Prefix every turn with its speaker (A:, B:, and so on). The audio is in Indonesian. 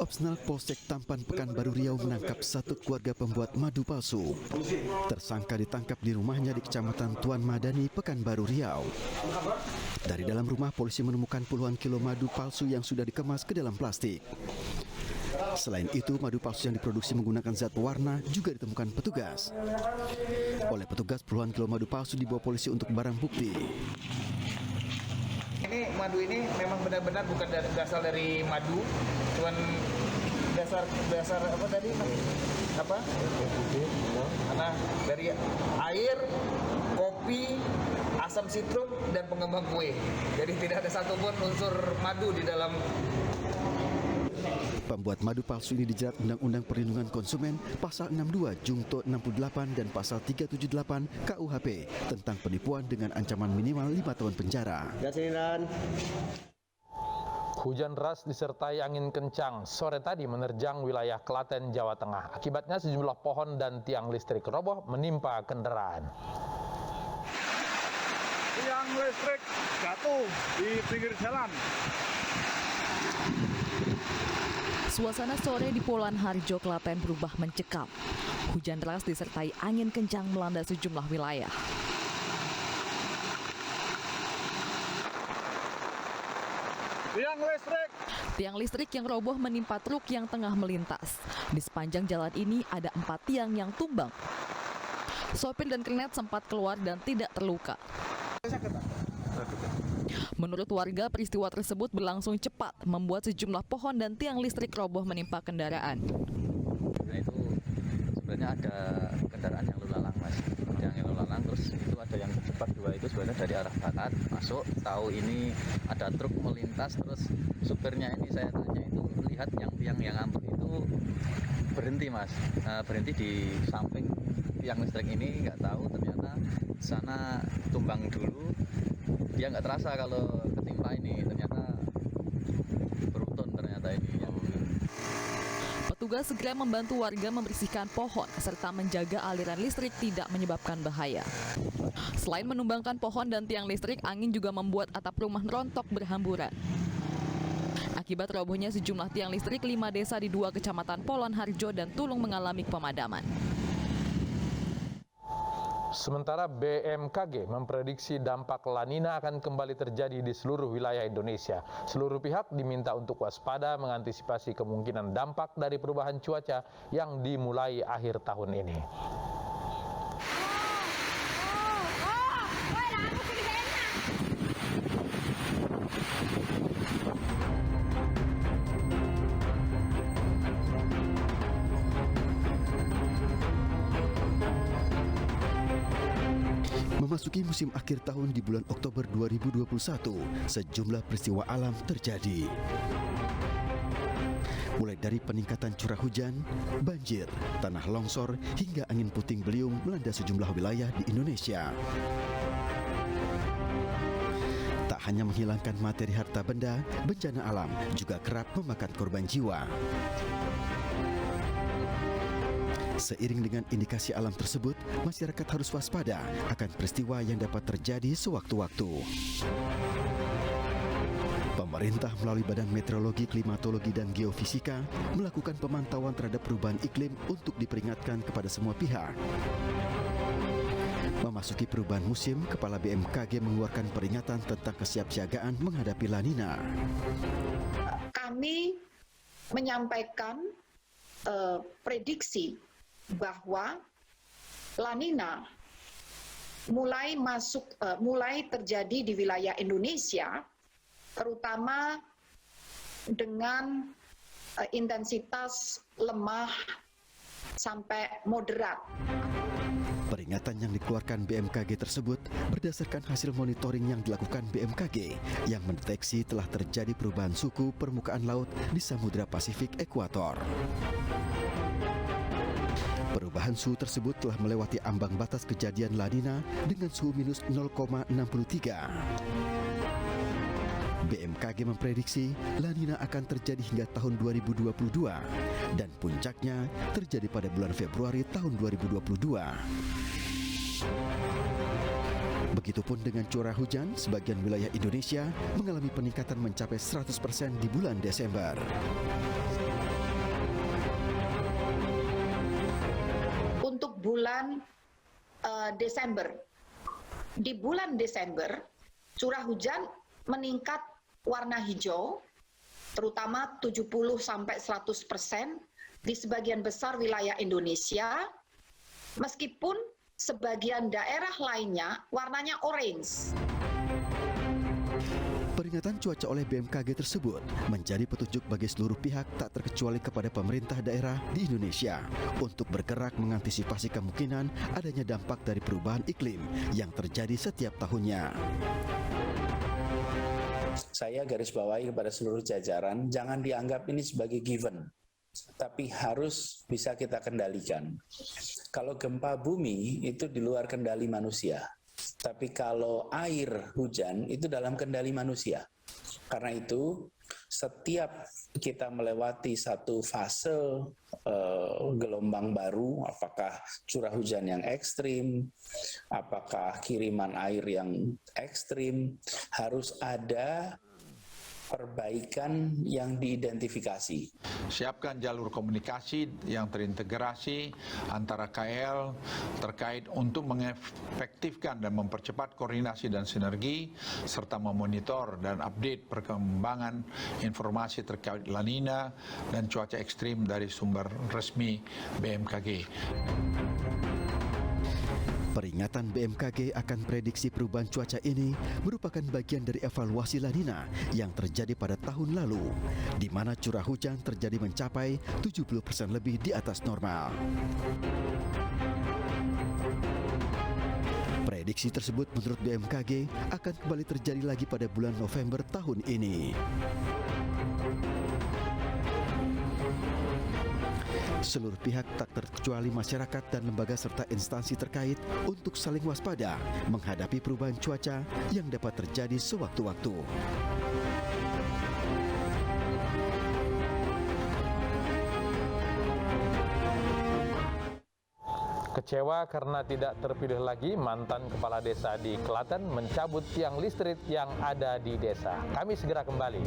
A: Opsnal Polsek Tampan Pekanbaru Riau menangkap satu keluarga pembuat madu palsu. Tersangka ditangkap di rumahnya di Kecamatan Tuan Madani, Pekanbaru Riau. Dari dalam rumah, polisi menemukan puluhan kilo madu palsu yang sudah dikemas ke dalam plastik. Selain itu, madu palsu yang diproduksi menggunakan zat pewarna juga ditemukan petugas. Oleh petugas, puluhan kilo madu palsu dibawa polisi untuk barang bukti.
B: Ini madu ini memang benar-benar bukan berasal dari madu, cuman dasar apa tadi? Apa? Karena dari air, kopi, asam sitrum dan pengembang kue. Jadi tidak ada satupun unsur madu di dalam.
A: Pembuat madu palsu ini dijerat Undang-Undang Perlindungan Konsumen Pasal 62 Jungto 68 dan Pasal 378 KUHP tentang penipuan dengan ancaman minimal 5 tahun penjara.
C: Hujan deras disertai angin kencang sore tadi menerjang wilayah Klaten, Jawa Tengah. Akibatnya sejumlah pohon dan tiang listrik roboh menimpa kendaraan.
D: Tiang listrik jatuh di pinggir jalan.
E: Suasana sore di Polan Harjo, Klaten berubah mencekam. Hujan deras disertai angin kencang melanda sejumlah wilayah. Tiang listrik yang roboh menimpa truk yang tengah melintas. Di sepanjang jalan ini ada 4 tiang yang tumbang. Sopir dan kernet sempat keluar dan tidak terluka. Menurut warga, peristiwa tersebut berlangsung cepat, membuat sejumlah pohon dan tiang listrik roboh menimpa kendaraan.
F: Nah, itu sebenarnya ada kendaraan yang lalu lalang, Mas. Yang lalu lalang, terus itu ada yang cepat dua, itu sebenarnya dari arah barat masuk, tahu ini ada truk melintas, terus supirnya ini saya tanya itu lihat yang tiang yang ambruk itu berhenti, Mas. Berhenti di samping tiang listrik ini, nggak tahu ternyata sana tumbang dulu. Dia nggak terasa kalau ketimpa ini, ternyata beruntun ternyata ini.
E: Petugas segera membantu warga membersihkan pohon serta menjaga aliran listrik tidak menyebabkan bahaya. Selain menumbangkan pohon dan tiang listrik, angin juga membuat atap rumah rontok berhamburan. Akibat robohnya sejumlah tiang listrik, 5 desa di 2 kecamatan Polan Harjo dan Tulung mengalami pemadaman.
C: Sementara BMKG memprediksi dampak La Nina akan kembali terjadi di seluruh wilayah Indonesia. Seluruh pihak diminta untuk waspada mengantisipasi kemungkinan dampak dari perubahan cuaca yang dimulai akhir tahun ini.
A: Memasuki musim akhir tahun di bulan Oktober 2021, sejumlah peristiwa alam terjadi. Mulai dari peningkatan curah hujan, banjir, tanah longsor, hingga angin puting beliung melanda sejumlah wilayah di Indonesia. Tak hanya menghilangkan materi harta benda, bencana alam juga kerap memakan korban jiwa. Seiring dengan indikasi alam tersebut, masyarakat harus waspada akan peristiwa yang dapat terjadi sewaktu-waktu. Pemerintah melalui Badan Meteorologi, Klimatologi, dan Geofisika melakukan pemantauan terhadap perubahan iklim untuk diperingatkan kepada semua pihak. Memasuki perubahan musim, Kepala BMKG mengeluarkan peringatan tentang kesiapsiagaan menghadapi La Nina.
G: Kami menyampaikan prediksi bahwa La Nina mulai terjadi di wilayah Indonesia, terutama dengan intensitas lemah sampai moderat.
A: Peringatan yang dikeluarkan BMKG tersebut berdasarkan hasil monitoring yang dilakukan BMKG yang mendeteksi telah terjadi perubahan suhu permukaan laut di Samudra Pasifik Ekuator. Perubahan suhu tersebut telah melewati ambang batas kejadian La Nina dengan suhu minus 0,63. BMKG memprediksi La Nina akan terjadi hingga tahun 2022 dan puncaknya terjadi pada bulan Februari tahun 2022. Begitupun dengan curah hujan, sebagian wilayah Indonesia mengalami peningkatan mencapai 100% di bulan Desember.
G: bulan Desember. Di bulan Desember, curah hujan meningkat warna hijau, terutama 70-100% di sebagian besar wilayah Indonesia, meskipun sebagian daerah lainnya warnanya orange.
A: Peringatan cuaca oleh BMKG tersebut menjadi petunjuk bagi seluruh pihak tak terkecuali kepada pemerintah daerah di Indonesia untuk bergerak mengantisipasi kemungkinan adanya dampak dari perubahan iklim yang terjadi setiap tahunnya.
H: Saya garis bawahi kepada seluruh jajaran, jangan dianggap ini sebagai given, tapi harus bisa kita kendalikan. Kalau gempa bumi itu di luar kendali manusia. Tapi kalau air hujan itu dalam kendali manusia. Karena itu setiap kita melewati satu fase gelombang baru, apakah curah hujan yang ekstrim, apakah kiriman air yang ekstrim, harus ada perbaikan yang diidentifikasi.
I: Siapkan jalur komunikasi yang terintegrasi antara KL terkait untuk mengefektifkan dan mempercepat koordinasi dan sinergi serta memonitor dan update perkembangan informasi terkait La Nina dan cuaca ekstrim dari sumber resmi BMKG.
A: Peringatan BMKG akan prediksi perubahan cuaca ini merupakan bagian dari evaluasi La Nina yang terjadi pada tahun lalu, di mana curah hujan terjadi mencapai 70% lebih di atas normal. Prediksi tersebut menurut BMKG akan kembali terjadi lagi pada bulan November tahun ini. Seluruh pihak tak terkecuali masyarakat dan lembaga serta instansi terkait untuk saling waspada menghadapi perubahan cuaca yang dapat terjadi sewaktu-waktu.
C: Kecewa karena tidak terpilih lagi, mantan kepala desa di Klaten mencabut tiang listrik yang ada di desa. Kami segera kembali.